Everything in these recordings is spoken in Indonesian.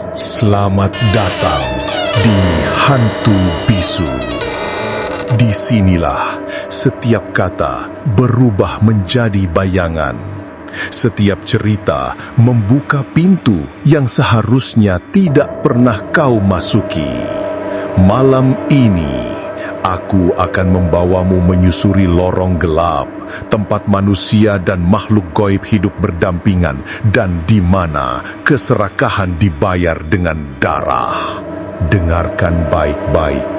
Selamat datang di Hantu Bisu. Disinilah setiap kata berubah menjadi bayangan. Setiap cerita membuka pintu yang seharusnya tidak pernah kau masuki. Malam ini, aku akan membawamu menyusuri lorong gelap, tempat manusia dan makhluk gaib hidup berdampingan, dan di mana keserakahan dibayar dengan darah. Dengarkan baik-baik,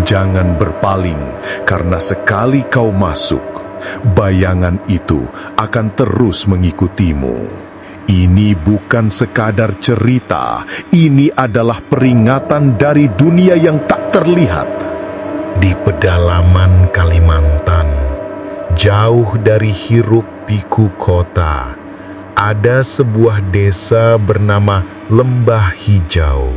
jangan berpaling, karena sekali kau masuk, bayangan itu akan terus mengikutimu. Ini bukan sekadar cerita, ini adalah peringatan dari dunia yang tak terlihat. Di pedalaman Kalimantan, jauh dari hiruk-pikuk kota, ada sebuah desa bernama Lembah Hijau.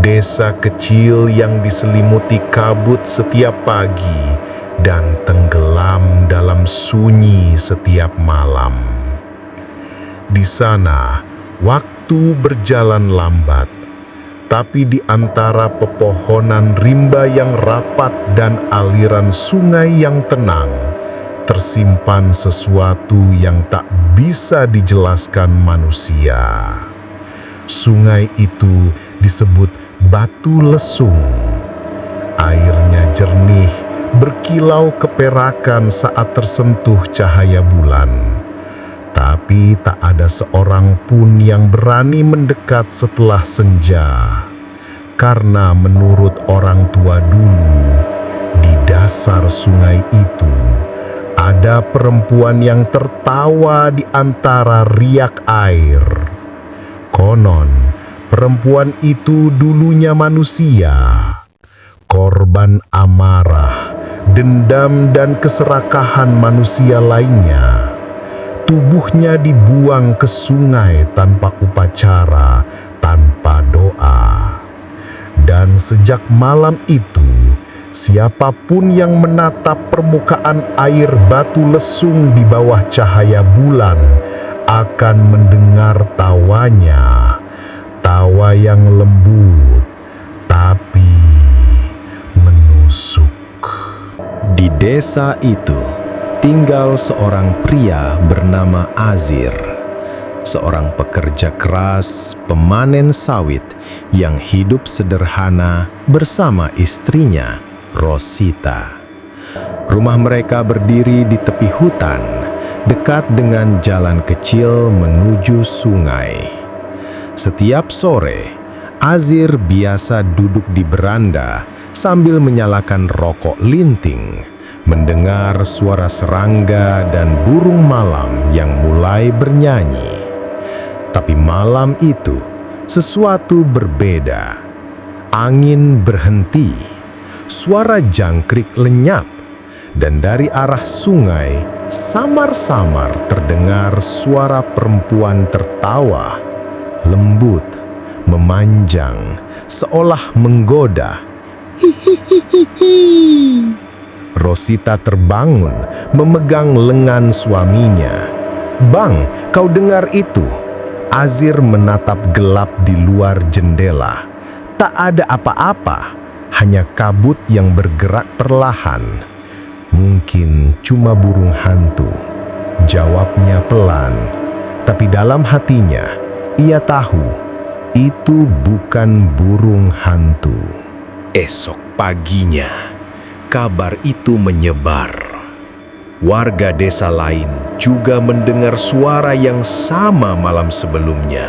Desa kecil yang diselimuti kabut setiap pagi dan tenggelam dalam sunyi setiap malam. Di sana, waktu berjalan lambat, tapi di antara pepohonan rimba yang rapat dan aliran sungai yang tenang, tersimpan sesuatu yang tak bisa dijelaskan manusia. Sungai itu disebut Batu Lesung. Airnya jernih, berkilau keperakan saat tersentuh cahaya bulan. Tapi tak ada seorang pun yang berani mendekat setelah senja. Karena menurut orang tua dulu, di dasar sungai itu ada perempuan yang tertawa di antara riak air. Konon, perempuan itu dulunya manusia, korban amarah, dendam dan keserakahan manusia lainnya. Tubuhnya dibuang ke sungai tanpa upacara, tanpa doa. Dan sejak malam itu, siapapun yang menatap permukaan air Batu Lesung di bawah cahaya bulan akan mendengar tawanya. Tawa yang lembut, tapi menusuk. Di desa itu tinggal seorang pria bernama Azir, seorang pekerja keras, pemanen sawit yang hidup sederhana bersama istrinya, Rosita. Rumah mereka berdiri di tepi hutan, dekat dengan jalan kecil menuju sungai. Setiap sore, Azir biasa duduk di beranda sambil menyalakan rokok linting, mendengar suara serangga dan burung malam yang mulai bernyanyi. Tapi malam itu, sesuatu berbeda. Angin berhenti, suara jangkrik lenyap, dan dari arah sungai, samar-samar terdengar suara perempuan tertawa, lembut, memanjang, seolah menggoda. Hihihihi. Rosita terbangun, memegang lengan suaminya. "Bang, kau dengar itu?" Azir menatap gelap di luar jendela. Tak ada apa-apa, hanya kabut yang bergerak perlahan. "Mungkin cuma burung hantu," jawabnya pelan. Tapi dalam hatinya, ia tahu itu bukan burung hantu. Esok paginya, kabar itu menyebar. Warga desa lain juga mendengar suara yang sama malam sebelumnya.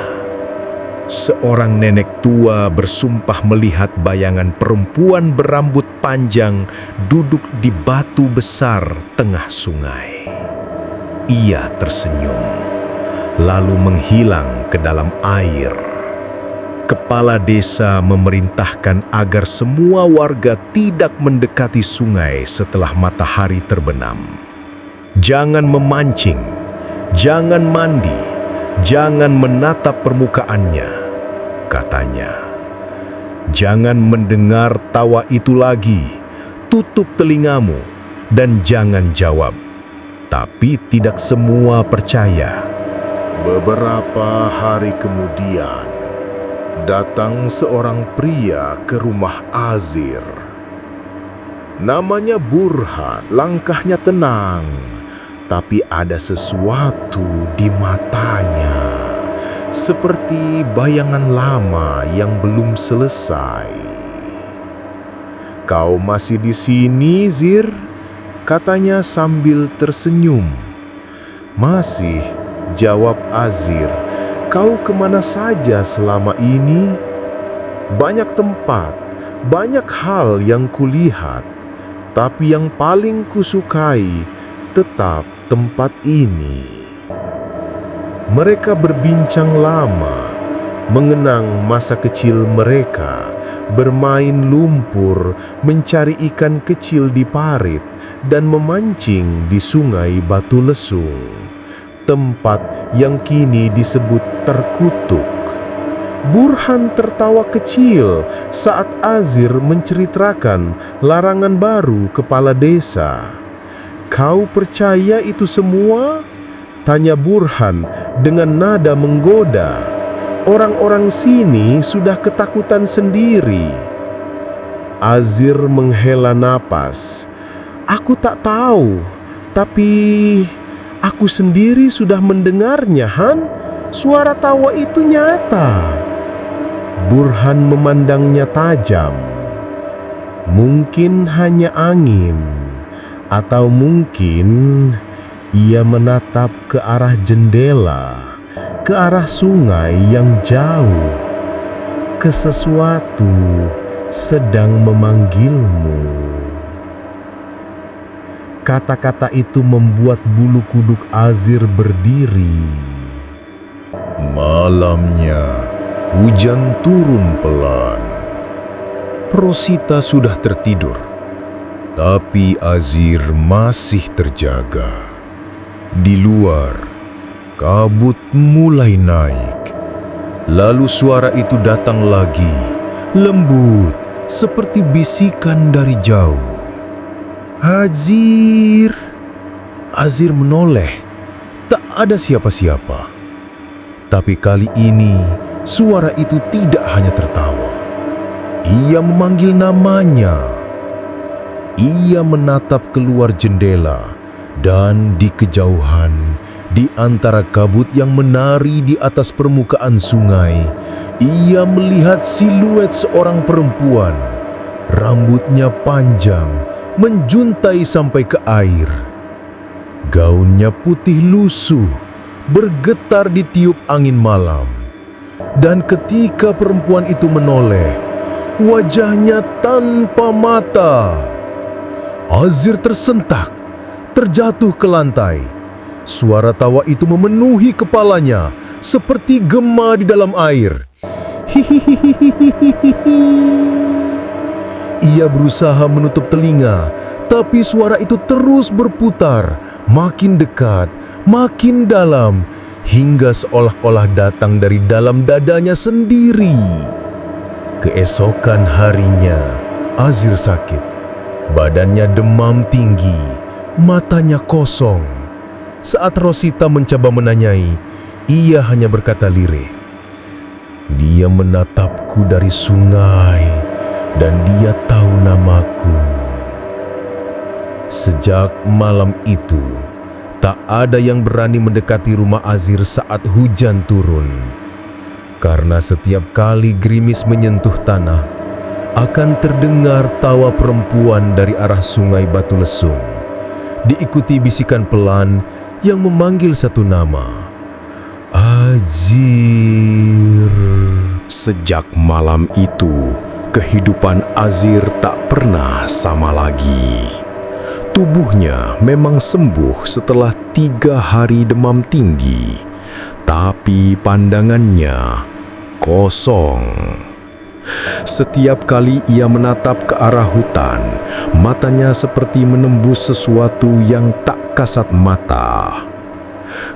Seorang nenek tua bersumpah melihat bayangan perempuan berambut panjang duduk di batu besar tengah sungai. Ia tersenyum, lalu menghilang ke dalam air. Kepala desa memerintahkan agar semua warga tidak mendekati sungai setelah matahari terbenam. Jangan memancing, jangan mandi, jangan menatap permukaannya, katanya. Jangan mendengar tawa itu lagi, tutup telingamu, dan jangan jawab. Tapi tidak semua percaya. Beberapa hari kemudian, datang seorang pria ke rumah Azir. Namanya Burhan, langkahnya tenang, tapi ada sesuatu di matanya, seperti bayangan lama yang belum selesai. "Kau masih di sini, Zir?" katanya sambil tersenyum. "Masih," jawab Azir. "Kau kemana saja selama ini?" "Banyak tempat, banyak hal yang kulihat, tapi yang paling kusukai tetap tempat ini." Mereka berbincang lama, mengenang masa kecil mereka, bermain lumpur, mencari ikan kecil di parit, dan memancing di sungai Batu Lesung, tempat yang kini disebut terkutuk. Burhan tertawa kecil saat Azir menceritakan larangan baru kepala desa. "Kau percaya itu semua?" tanya Burhan dengan nada menggoda. "Orang-orang sini sudah ketakutan sendiri." Azir menghela napas. "Aku tak tahu, tapi aku sendiri sudah mendengarnya, Han. Suara tawa itu nyata." Burhan memandangnya tajam. Mungkin hanya angin, atau mungkin ia menatap ke arah jendela, ke arah sungai yang jauh, ke sesuatu sedang memanggilmu. Kata-kata itu membuat bulu kuduk Azir berdiri. Malamnya, hujan turun pelan. Rosita sudah tertidur, tapi Azir masih terjaga. Di luar, kabut mulai naik. Lalu suara itu datang lagi, lembut, seperti bisikan dari jauh. "Azir!" Azir menoleh. Tak ada siapa-siapa. Tapi kali ini, suara itu tidak hanya tertawa. Ia memanggil namanya. Ia menatap keluar jendela, dan di kejauhan, di antara kabut yang menari di atas permukaan sungai, ia melihat siluet seorang perempuan. Rambutnya panjang, menjuntai sampai ke air. Gaunnya putih lusuh, bergetar ditiup angin malam. Dan ketika perempuan itu menoleh, wajahnya tanpa mata. Azir tersentak, terjatuh ke lantai. Suara tawa itu memenuhi kepalanya, seperti gema di dalam air. Hihihihihihihi. Ia berusaha menutup telinga, tapi suara itu terus berputar, makin dekat, makin dalam, hingga seolah-olah datang dari dalam dadanya sendiri. Keesokan harinya, Azir sakit. Badannya demam tinggi, matanya kosong. Saat Rosita mencoba menanyai, ia hanya berkata lirih, "Dia menatapku dari sungai, dan dia tahu namaku." Sejak malam itu, tak ada yang berani mendekati rumah Azir saat hujan turun. Karena setiap kali gerimis menyentuh tanah, akan terdengar tawa perempuan dari arah sungai Batu Lesung, diikuti bisikan pelan yang memanggil satu nama, Azir. Sejak malam itu, kehidupan Azir tak pernah sama lagi. Tubuhnya memang sembuh setelah 3 hari demam tinggi, tapi pandangannya kosong. Setiap kali ia menatap ke arah hutan, matanya seperti menembus sesuatu yang tak kasat mata.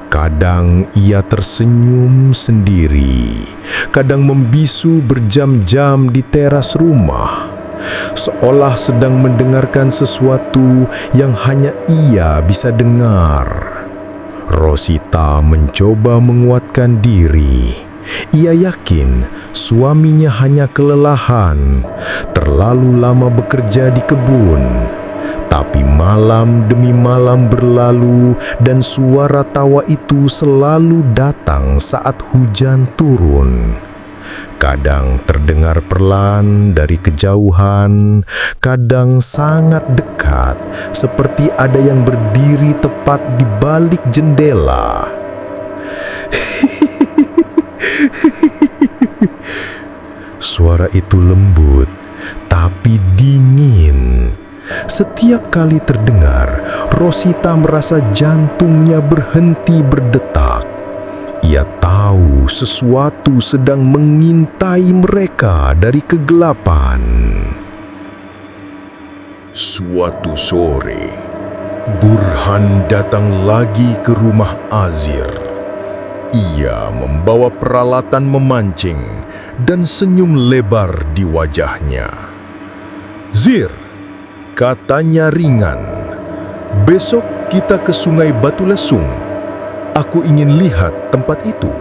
Kadang ia tersenyum sendiri, kadang membisu berjam-jam di teras rumah, seolah sedang mendengarkan sesuatu yang hanya ia bisa dengar. Rosita mencoba menguatkan diri, Ia yakin suaminya hanya kelelahan, terlalu lama bekerja di kebun. Tapi malam demi malam berlalu dan suara tawa itu selalu datang saat hujan turun. Kadang terdengar perlahan dari kejauhan, kadang sangat dekat, seperti ada yang berdiri tepat di balik jendela. Suara itu lembut, tapi dingin. Setiap kali terdengar, Rosita merasa jantungnya berhenti berdetak. Ia tahu sesuatu sedang mengintai mereka dari kegelapan. Suatu sore, Burhan datang lagi ke rumah Azir. Ia membawa peralatan memancing dan senyum lebar di wajahnya. "Zir," katanya ringan, "besok kita ke Sungai Batu Lesung. Aku ingin lihat tempat itu."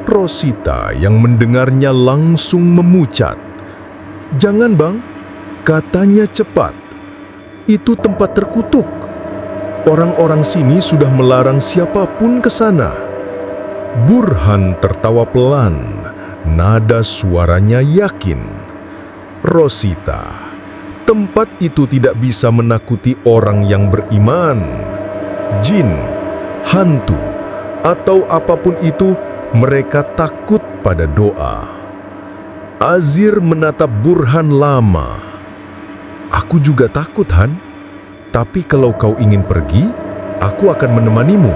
Rosita yang mendengarnya langsung memucat. "Jangan, Bang," katanya cepat. "Itu tempat terkutuk. Orang-orang sini sudah melarang siapapun ke sana." Burhan tertawa pelan, nada suaranya yakin. "Rosita, tempat itu tidak bisa menakuti orang yang beriman. Jin, hantu, atau apapun itu, mereka takut pada doa." Azir menatap Burhan lama. "Aku juga takut, Han. Tapi kalau kau ingin pergi, aku akan menemanimu."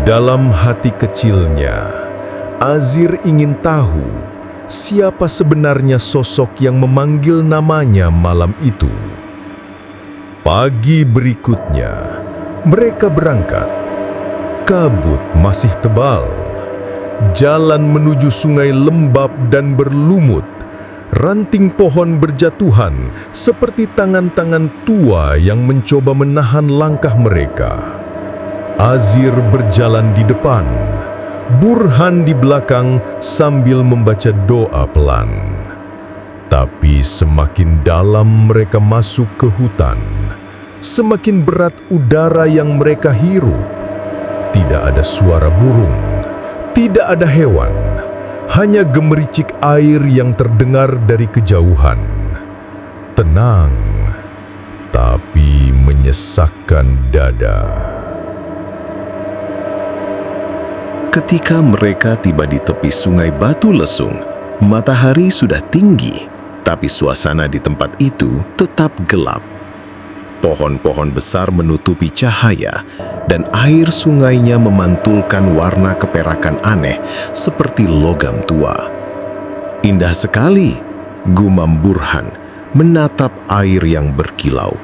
Dalam hati kecilnya, Azir ingin tahu siapa sebenarnya sosok yang memanggil namanya malam itu. Pagi berikutnya, mereka berangkat. Kabut masih tebal. Jalan menuju sungai lembab dan berlumut. Ranting pohon berjatuhan seperti tangan-tangan tua yang mencoba menahan langkah mereka. Azir berjalan di depan, Burhan di belakang sambil membaca doa pelan. Tapi semakin dalam mereka masuk ke hutan, semakin berat udara yang mereka hirup. Tidak ada suara burung, tidak ada hewan, hanya gemericik air yang terdengar dari kejauhan. Tenang, tapi menyesakkan dada. Ketika mereka tiba di tepi Sungai Batu Lesung, matahari sudah tinggi, tapi suasana di tempat itu tetap gelap. Pohon-pohon besar menutupi cahaya, dan air sungainya memantulkan warna keperakan aneh seperti logam tua. "Indah sekali," gumam Burhan, menatap air yang berkilau.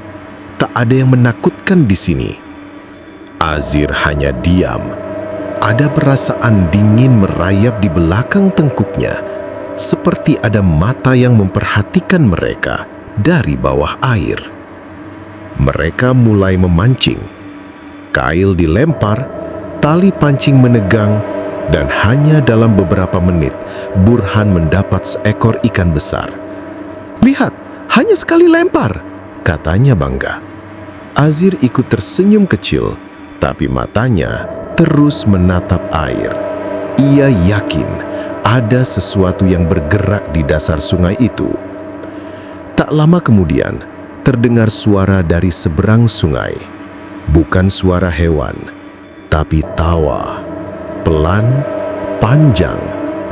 "Tak ada yang menakutkan di sini." Azir hanya diam. Ada perasaan dingin merayap di belakang tengkuknya, seperti ada mata yang memperhatikan mereka dari bawah air. Mereka mulai memancing. Kail dilempar, tali pancing menegang, dan hanya dalam beberapa menit, Burhan mendapat seekor ikan besar. "Lihat, hanya sekali lempar," katanya bangga. Azir ikut tersenyum kecil, tapi matanya terus menatap air. Ia yakin ada sesuatu yang bergerak di dasar sungai itu. Tak lama kemudian, terdengar suara dari seberang sungai. Bukan suara hewan, tapi tawa. Pelan, panjang,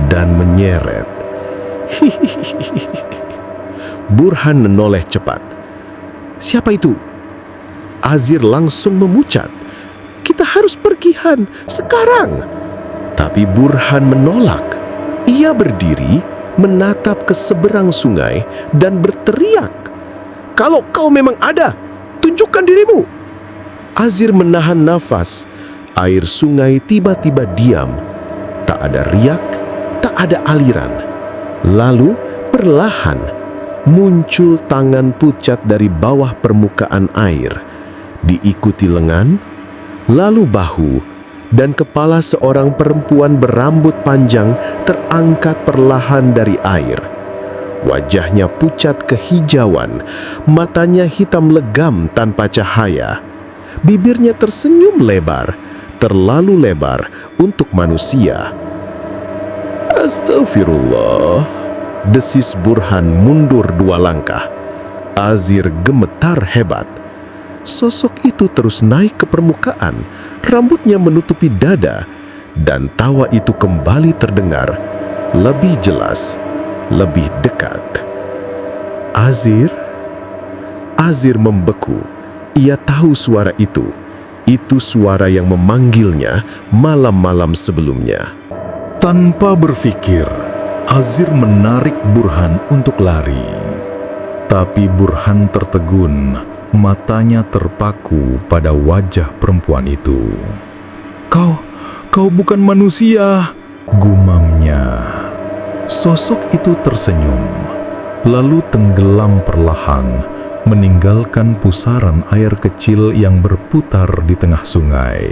dan menyeret. Burhan menoleh cepat. "Siapa itu?" Azir langsung memucat. "Kita harus pergi, Han, sekarang." Tapi Burhan menolak. Ia berdiri, menatap ke seberang sungai, dan berteriak, "Kalau kau memang ada, tunjukkan dirimu." Azir menahan nafas. Air sungai tiba-tiba diam. Tak ada riak, tak ada aliran. Lalu, perlahan, muncul tangan pucat dari bawah permukaan air. Diikuti lengan, lalu bahu, dan kepala seorang perempuan berambut panjang terangkat perlahan dari air. Wajahnya pucat kehijauan, matanya hitam legam tanpa cahaya. Bibirnya tersenyum lebar, terlalu lebar untuk manusia. "Astagfirullah," desis Burhan mundur 2 langkah. Azir gemetar hebat. Sosok itu terus naik ke permukaan, rambutnya menutupi dada, dan tawa itu kembali terdengar, lebih jelas, lebih dekat. "Azir?" Azir membeku. Ia tahu suara itu. Itu suara yang memanggilnya malam-malam sebelumnya. Tanpa berpikir, Azir menarik Burhan untuk lari. Tapi Burhan tertegun, matanya terpaku pada wajah perempuan itu. Kau bukan manusia," gumamnya. Sosok itu tersenyum, lalu tenggelam perlahan, meninggalkan pusaran air kecil yang berputar di tengah sungai.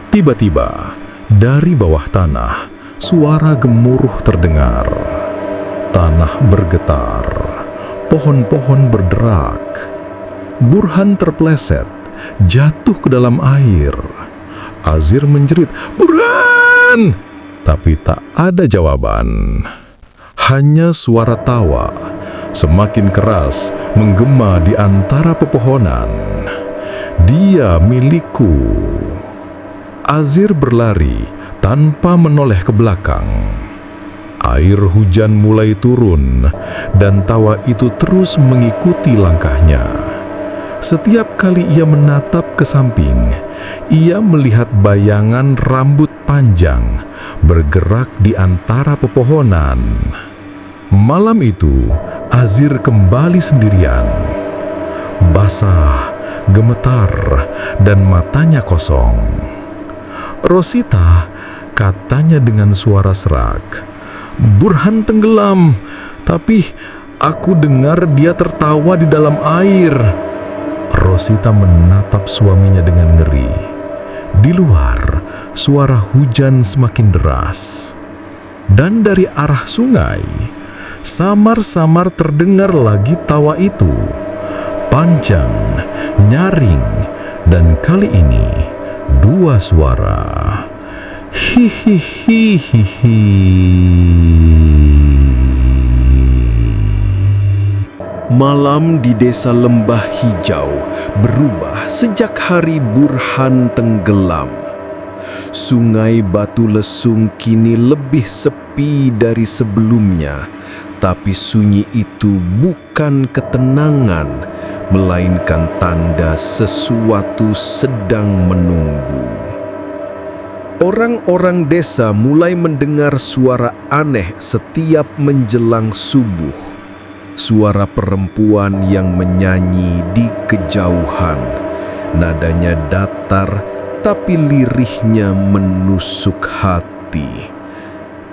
Tiba-tiba, dari bawah tanah, suara gemuruh terdengar. Tanah bergetar, pohon-pohon berderak. Burhan terpleset, jatuh ke dalam air. Azir menjerit, "Burhan!" Tapi tak ada jawaban. Hanya suara tawa, semakin keras, menggema di antara pepohonan. "Dia milikku." Azir berlari tanpa menoleh ke belakang. Air hujan mulai turun, dan tawa itu terus mengikuti langkahnya. Setiap kali ia menatap ke samping, ia melihat bayangan rambut panjang bergerak di antara pepohonan. Malam itu, Azir kembali sendirian. Basah, gemetar, dan matanya kosong. "Rosita," katanya dengan suara serak, "Burhan tenggelam, tapi aku dengar dia tertawa di dalam air." Rosita menatap suaminya dengan ngeri. Di luar, suara hujan semakin deras. Dan dari arah sungai, samar-samar terdengar lagi tawa itu. Panjang, nyaring, dan kali ini 2 suara. Hihihihihi. Malam di desa Lembah Hijau berubah sejak hari Burhan tenggelam. Sungai Batu Lesung kini lebih sepi dari sebelumnya, tapi sunyi itu bukan ketenangan, melainkan tanda sesuatu sedang menunggu. Orang-orang desa mulai mendengar suara aneh setiap menjelang subuh. Suara perempuan yang menyanyi di kejauhan. Nadanya datar, tapi lirihnya menusuk hati.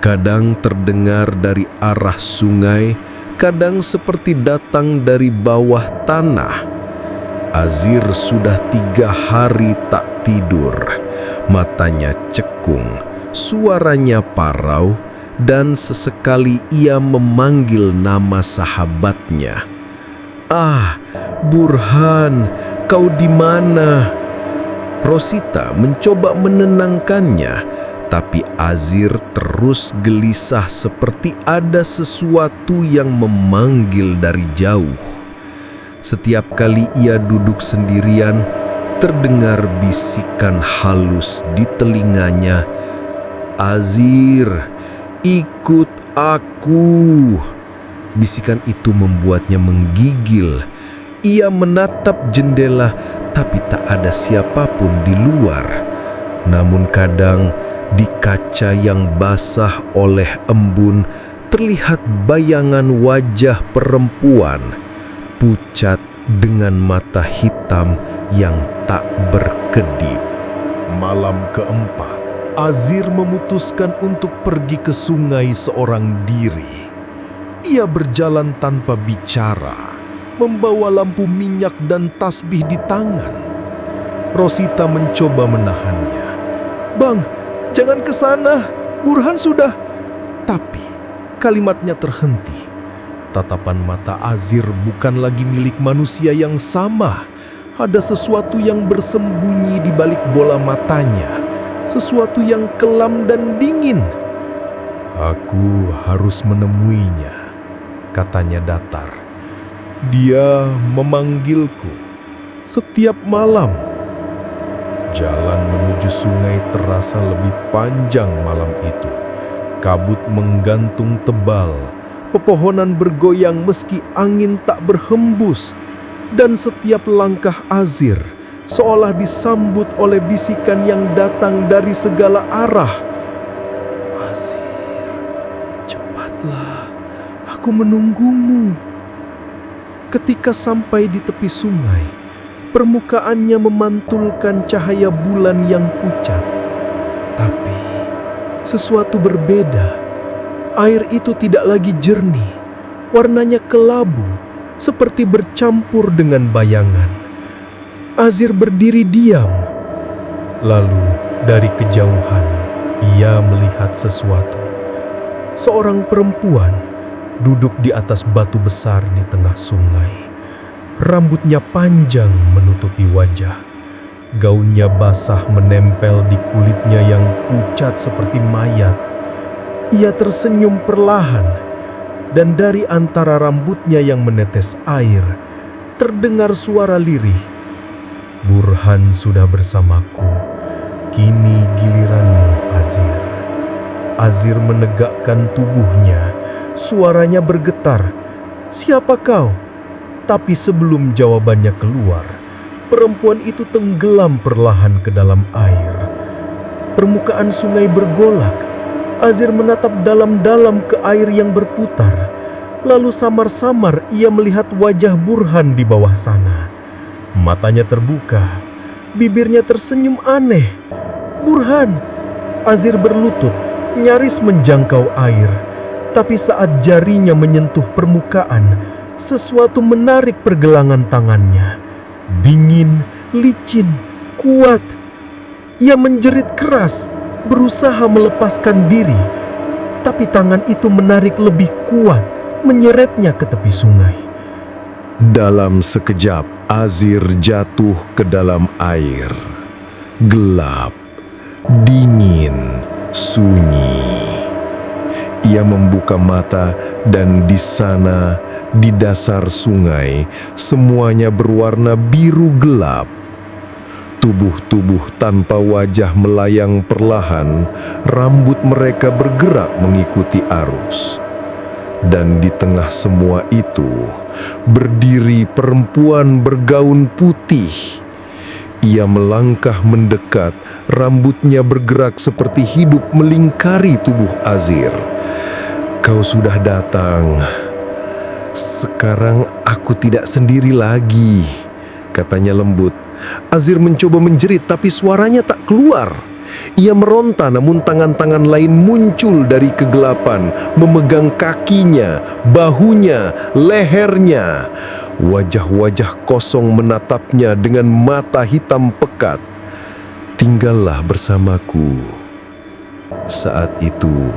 Kadang terdengar dari arah sungai, kadang seperti datang dari bawah tanah. Azir sudah 3 hari tak tidur. Matanya cekung, suaranya parau, dan sesekali ia memanggil nama sahabatnya. "Ah, Burhan, kau di mana?" Rosita mencoba menenangkannya, tapi Azir terus gelisah seperti ada sesuatu yang memanggil dari jauh. Setiap kali ia duduk sendirian, terdengar bisikan halus di telinganya, "Azir, ikut aku." Bisikan itu membuatnya menggigil. Ia menatap jendela, tapi tak ada siapapun di luar. Namun kadang di kaca yang basah oleh embun terlihat bayangan wajah perempuan, pucat dengan mata hitam yang tak berkedip. Malam keempat, Azir memutuskan untuk pergi ke sungai seorang diri. Ia berjalan tanpa bicara, membawa lampu minyak dan tasbih di tangan. Rosita mencoba menahannya, "Bang, jangan ke sana. Burhan sudah..." Tapi kalimatnya terhenti. Tatapan mata Azir bukan lagi milik manusia yang sama. Ada sesuatu yang bersembunyi di balik bola matanya. Sesuatu yang kelam dan dingin. "Aku harus menemuinya," katanya datar. "Dia memanggilku setiap malam." Jalan menuju sungai terasa lebih panjang malam itu. Kabut menggantung tebal, pepohonan bergoyang meski angin tak berhembus, dan setiap langkah Azir seolah disambut oleh bisikan yang datang dari segala arah. "Azir, cepatlah, aku menunggumu." Ketika sampai di tepi sungai, permukaannya memantulkan cahaya bulan yang pucat. Tapi sesuatu berbeda. Air itu tidak lagi jernih, warnanya kelabu, seperti bercampur dengan bayangan. Azir berdiri diam. Lalu dari kejauhan, ia melihat sesuatu. Seorang perempuan duduk di atas batu besar di tengah sungai. Rambutnya panjang menutupi wajah. Gaunnya basah menempel di kulitnya yang pucat seperti mayat. Ia tersenyum perlahan, dan dari antara rambutnya yang menetes air, terdengar suara lirih. "Burhan sudah bersamaku, kini giliranmu, Azir." Azir menegakkan tubuhnya, suaranya bergetar. "Siapa kau?" Tapi sebelum jawabannya keluar, perempuan itu tenggelam perlahan ke dalam air. Permukaan sungai bergolak. Azir menatap dalam-dalam ke air yang berputar. Lalu samar-samar ia melihat wajah Burhan di bawah sana. Matanya terbuka, bibirnya tersenyum aneh. "Burhan!" Azir berlutut, nyaris menjangkau air. Tapi saat jarinya menyentuh permukaan, sesuatu menarik pergelangan tangannya. Dingin, licin, kuat. Ia menjerit keras, berusaha melepaskan diri. Tapi tangan itu menarik lebih kuat, menyeretnya ke tepi sungai. Dalam sekejap, Azir jatuh ke dalam air. Gelap, dingin, sunyi. Ia membuka mata dan di sana, di dasar sungai, semuanya berwarna biru gelap. Tubuh-tubuh tanpa wajah melayang perlahan, rambut mereka bergerak mengikuti arus. Dan di tengah semua itu, berdiri perempuan bergaun putih. Ia melangkah mendekat, rambutnya bergerak seperti hidup melingkari tubuh Azir. "Kau sudah datang. Sekarang aku tidak sendiri lagi," katanya lembut. Azir mencoba menjerit tapi suaranya tak keluar. Ia meronta namun tangan-tangan lain muncul dari kegelapan, memegang kakinya, bahunya, lehernya. Wajah-wajah kosong menatapnya dengan mata hitam pekat. "Tinggallah bersamaku." Saat itu,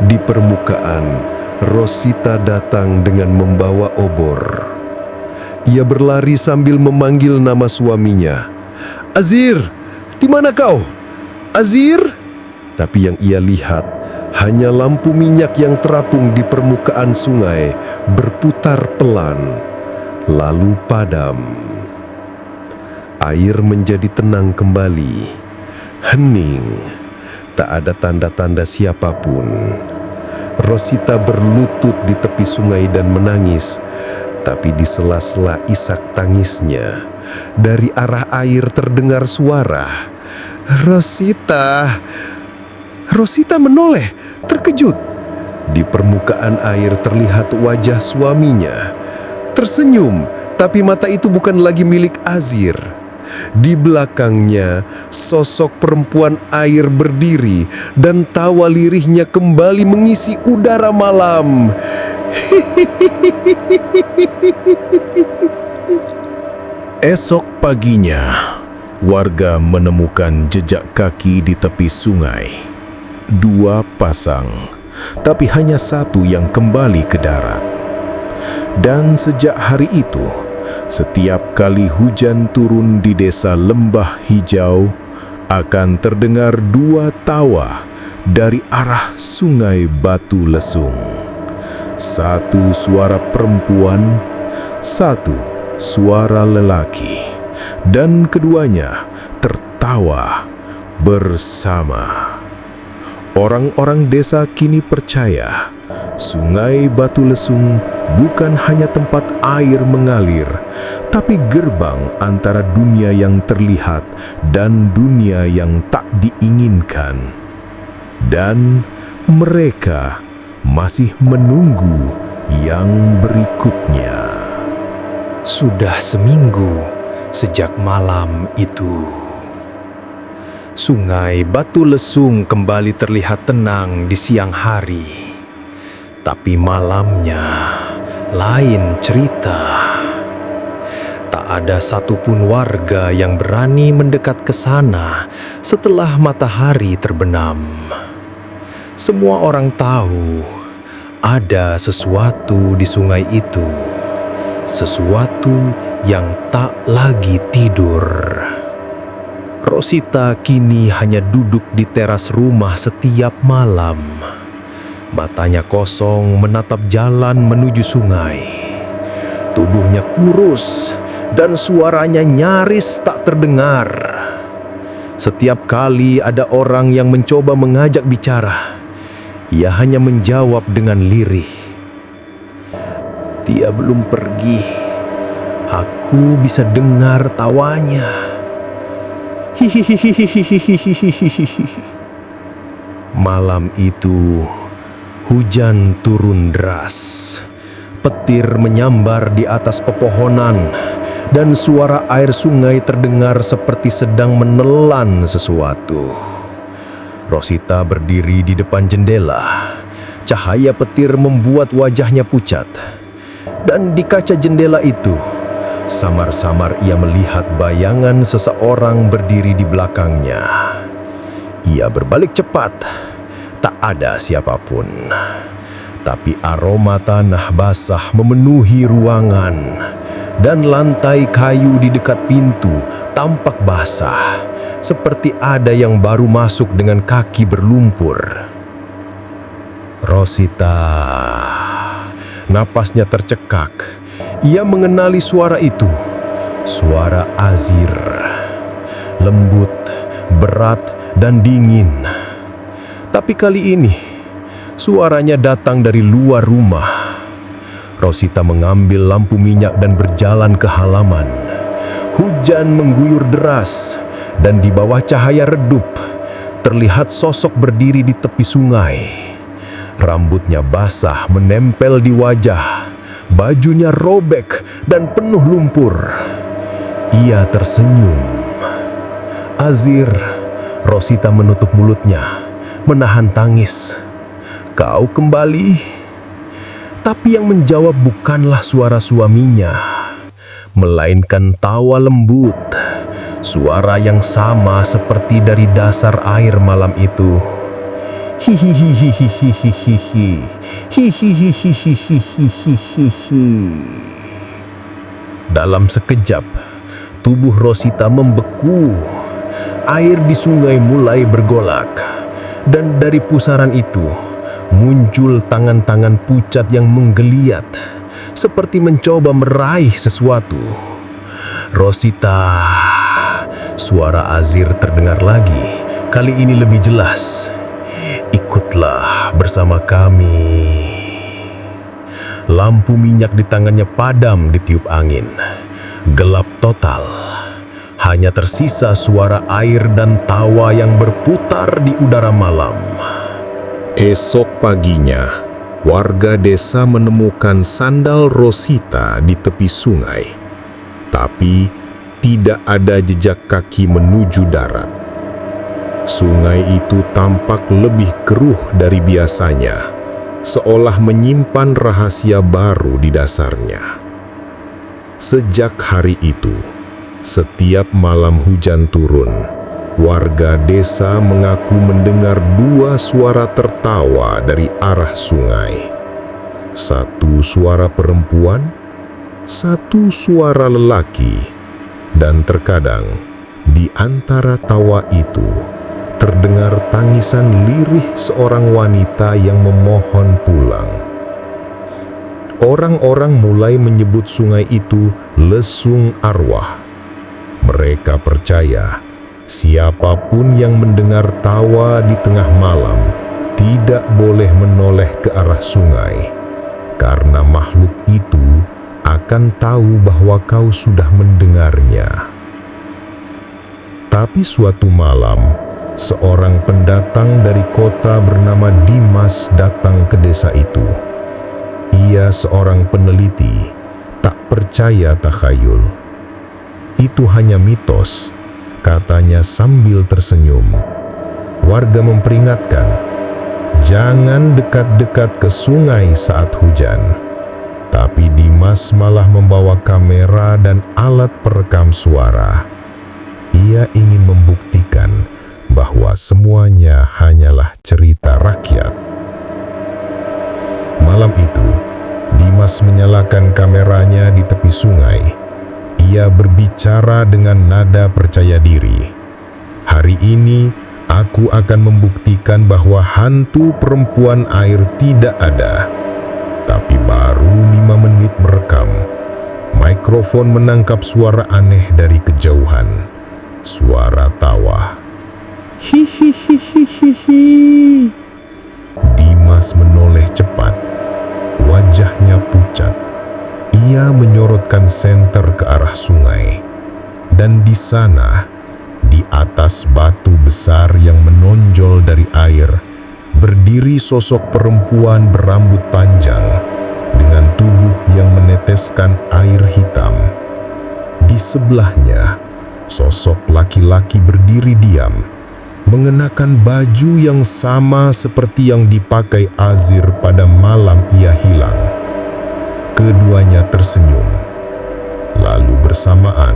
di permukaan, Rosita datang dengan membawa obor. Ia berlari sambil memanggil nama suaminya. "Azir, di mana kau? Azir?" Tapi yang ia lihat hanya lampu minyak yang terapung di permukaan sungai berputar pelan, lalu padam. Air menjadi tenang kembali, hening, tak ada tanda-tanda siapapun. Rosita berlutut di tepi sungai dan menangis, tapi di sela-sela isak tangisnya, dari arah air terdengar suara, "Rosita!" Rosita menoleh, terkejut. Di permukaan air terlihat wajah suaminya. Tersenyum, tapi mata itu bukan lagi milik Azir. Di belakangnya, sosok perempuan air berdiri dan tawa lirihnya kembali mengisi udara malam. Esok paginya, warga menemukan jejak kaki di tepi sungai. 2 pasang, tapi hanya 1 yang kembali ke darat. Dan sejak hari itu, setiap kali hujan turun di desa Lembah Hijau, akan terdengar 2 tawa dari arah Sungai Batu Lesung. 1 suara perempuan, 1 suara lelaki, dan keduanya tertawa bersama. Orang-orang desa kini percaya Sungai Batu Lesung bukan hanya tempat air mengalir, tapi gerbang antara dunia yang terlihat dan dunia yang tak diinginkan. Dan mereka masih menunggu yang berikutnya. Sudah seminggu sejak malam itu. Sungai Batu Lesung kembali terlihat tenang di siang hari. Tapi malamnya lain cerita. Tak ada satupun warga yang berani mendekat ke sana setelah matahari terbenam. Semua orang tahu ada sesuatu di sungai itu. Sesuatu yang tak lagi tidur. Rosita kini hanya duduk di teras rumah setiap malam. Matanya kosong menatap jalan menuju sungai. Tubuhnya kurus dan suaranya nyaris tak terdengar. Setiap kali ada orang yang mencoba mengajak bicara, ia hanya menjawab dengan lirih. Dia belum pergi. Aku bisa dengar tawanya. Hihihihihihihihihihi. Malam itu, hujan turun deras. Petir menyambar di atas pepohonan, dan suara air sungai terdengar seperti sedang menelan sesuatu. Rosita berdiri di depan jendela. Cahaya petir membuat wajahnya pucat. Dan di kaca jendela itu, samar-samar ia melihat bayangan seseorang berdiri di belakangnya. Ia berbalik cepat. Tak ada siapapun. Tapi aroma tanah basah memenuhi ruangan. Dan lantai kayu di dekat pintu tampak basah, seperti ada yang baru masuk dengan kaki berlumpur. Rosita, napasnya tercekak. Ia mengenali suara itu. Suara Azir. Lembut, berat, dan dingin. Tapi kali ini, suaranya datang dari luar rumah. Rosita mengambil lampu minyak dan berjalan ke halaman. Hujan mengguyur deras, dan di bawah cahaya redup, terlihat sosok berdiri di tepi sungai. Rambutnya basah menempel di wajah, bajunya robek dan penuh lumpur. Ia tersenyum. Azir. Rosita menutup mulutnya, menahan tangis. Kau kembali? Tapi yang menjawab bukanlah suara suaminya, melainkan tawa lembut. Suara yang sama seperti dari dasar air malam itu. Hihihihihihihihi. Hihihihihihihihi. Dalam sekejap, tubuh Rosita membeku. Air di sungai mulai bergolak. Dan dari pusaran itu, muncul tangan-tangan pucat yang menggeliat, seperti mencoba meraih sesuatu. Rosita. Suara Azir terdengar lagi, kali ini lebih jelas. Ikutlah bersama kami. Lampu minyak di tangannya padam ditiup angin. Gelap total. Hanya tersisa suara air dan tawa yang berputar di udara malam. Esok paginya, warga desa menemukan sandal Rosita di tepi sungai. Tapi tidak ada jejak kaki menuju darat. Sungai itu tampak lebih keruh dari biasanya, seolah menyimpan rahasia baru di dasarnya. Sejak hari itu, Setiap malam hujan turun, warga desa mengaku mendengar dua suara tertawa dari arah sungai. Satu suara perempuan, satu suara lelaki, dan terkadang di antara tawa itu terdengar tangisan lirih seorang wanita yang memohon pulang. Orang-orang mulai menyebut sungai itu Lesung Arwah. Mereka percaya siapapun yang mendengar tawa di tengah malam tidak boleh menoleh ke arah sungai, karena makhluk itu akan tahu bahwa kau sudah mendengarnya. Tapi suatu malam, seorang pendatang dari kota bernama Dimas datang ke desa itu. Ia seorang peneliti, tak percaya takhayul. Itu hanya mitos, katanya sambil tersenyum. Warga memperingatkan, jangan dekat-dekat ke sungai saat hujan. Tapi Dimas malah membawa kamera dan alat perekam suara. Ia ingin membuktikan bahwa semuanya hanyalah cerita rakyat. Malam itu, Dimas menyalakan kameranya di tepi sungai. Ia berbicara dengan nada percaya diri. Hari ini, aku akan membuktikan bahwa hantu perempuan air tidak ada. Tapi baru 5 menit merekam, mikrofon menangkap suara aneh dari kejauhan. Suara tawa. Hihihihihi. Dimas menoleh cepat. Wajahnya pucat. Ia menyorotkan senter ke arah sungai. Dan di sana, di atas batu besar yang menonjol dari air, berdiri sosok perempuan berambut panjang dengan tubuh yang meneteskan air hitam. Di sebelahnya, sosok laki-laki berdiri diam, mengenakan baju yang sama seperti yang dipakai Azir pada malam ia hilang. Keduanya tersenyum. Lalu bersamaan,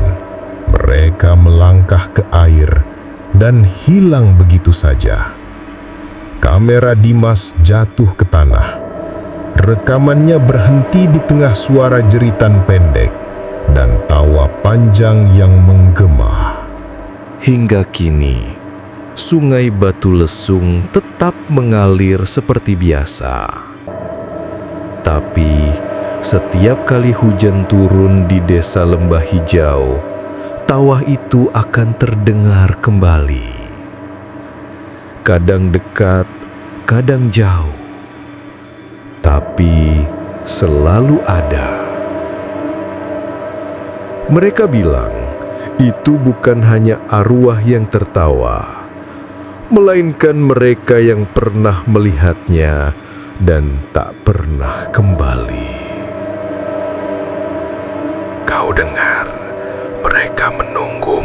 mereka melangkah ke air dan hilang begitu saja. Kamera Dimas jatuh ke tanah. Rekamannya berhenti di tengah suara jeritan pendek dan tawa panjang yang menggema. Hingga kini, Sungai Batu Lesung tetap mengalir seperti biasa. Tapi, setiap kali hujan turun di desa Lembah Hijau, tawa itu akan terdengar kembali. Kadang dekat, kadang jauh, tapi selalu ada. Mereka bilang, itu bukan hanya arwah yang tertawa, melainkan mereka yang pernah melihatnya dan tak pernah kembali. Kau dengar, mereka menunggu